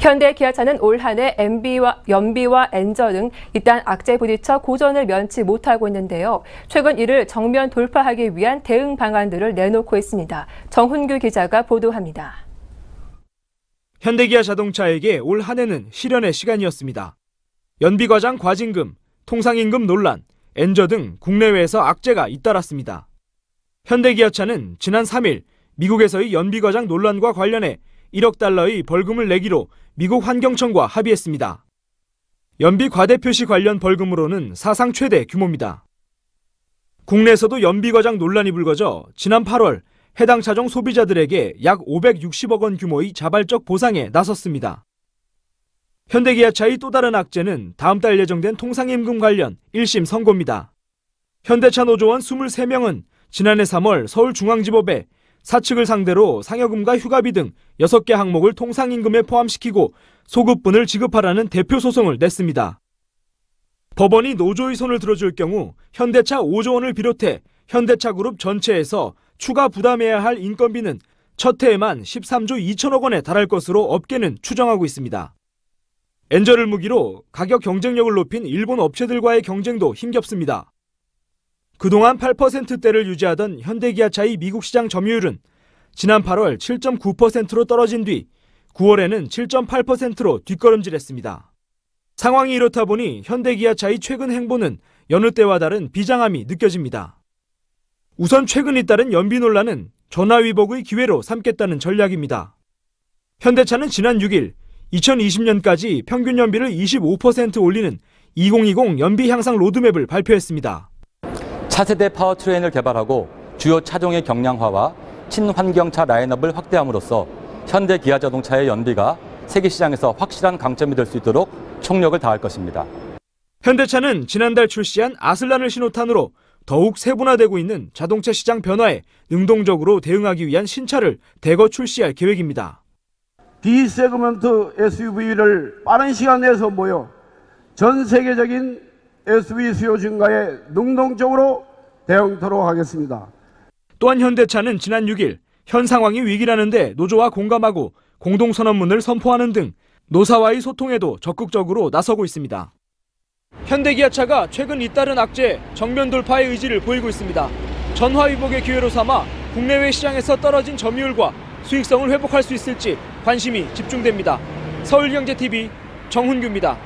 현대 기아차는 올 한 해 연비와 엔저 등 잇단 악재에 부딪혀 고전을 면치 못하고 있는데요. 최근 이를 정면 돌파하기 위한 대응 방안들을 내놓고 있습니다. 정훈규 기자가 보도합니다. 현대기아 자동차에게 올 한 해는 실현의 시간이었습니다. 연비과장 과징금, 통상임금 논란, 엔저 등 국내외에서 악재가 잇따랐습니다. 현대기아차는 지난 3일 미국에서의 연비과장 논란과 관련해 1억 달러의 벌금을 내기로 미국 환경청과 합의했습니다. 연비 과대 표시 관련 벌금으로는 사상 최대 규모입니다. 국내에서도 연비과장 논란이 불거져 지난 8월 해당 차종 소비자들에게 약 560억 원 규모의 자발적 보상에 나섰습니다. 현대기아차의 또 다른 악재는 다음 달 예정된 통상임금 관련 1심 선고입니다. 현대차 노조원 23명은 지난해 3월 서울중앙지법에 사측을 상대로 상여금과 휴가비 등 6개 항목을 통상임금에 포함시키고 소급분을 지급하라는 대표 소송을 냈습니다. 법원이 노조의 손을 들어줄 경우 현대차 5조 원을 비롯해 현대차 그룹 전체에서 추가 부담해야 할 인건비는 첫 해에만 13조 2천억 원에 달할 것으로 업계는 추정하고 있습니다. 엔저를 무기로 가격 경쟁력을 높인 일본 업체들과의 경쟁도 힘겹습니다. 그동안 8%대를 유지하던 현대기아차의 미국 시장 점유율은 지난 8월 7.9%로 떨어진 뒤 9월에는 7.8%로 뒷걸음질했습니다. 상황이 이렇다 보니 현대기아차의 최근 행보는 여느 때와 다른 비장함이 느껴집니다. 우선 최근 잇따른 연비 논란은 전화위복의 기회로 삼겠다는 전략입니다. 현대차는 지난 6일 2020년까지 평균 연비를 25% 올리는 2020 연비 향상 로드맵을 발표했습니다. 차세대 파워트레인을 개발하고 주요 차종의 경량화와 친환경차 라인업을 확대함으로써 현대 기아 자동차의 연비가 세계 시장에서 확실한 강점이 될 수 있도록 총력을 다할 것입니다. 현대차는 지난달 출시한 아슬란을 신호탄으로 더욱 세분화되고 있는 자동차 시장 변화에 능동적으로 대응하기 위한 신차를 대거 출시할 계획입니다. D세그먼트 SUV를 빠른 시간 내에서 모여 전 세계적인 SUV 수요 증가에 능동적으로 대응토록 하겠습니다. 또한 현대차는 지난 6일 현 상황이 위기라는데 노조와 공감하고 공동선언문을 선포하는 등 노사와의 소통에도 적극적으로 나서고 있습니다. 현대기아차가 최근 잇따른 악재에 정면 돌파의 의지를 보이고 있습니다. 전화위복의 기회로 삼아 국내외 시장에서 떨어진 점유율과 수익성을 회복할 수 있을지 관심이 집중됩니다. 서울경제TV 정훈규입니다.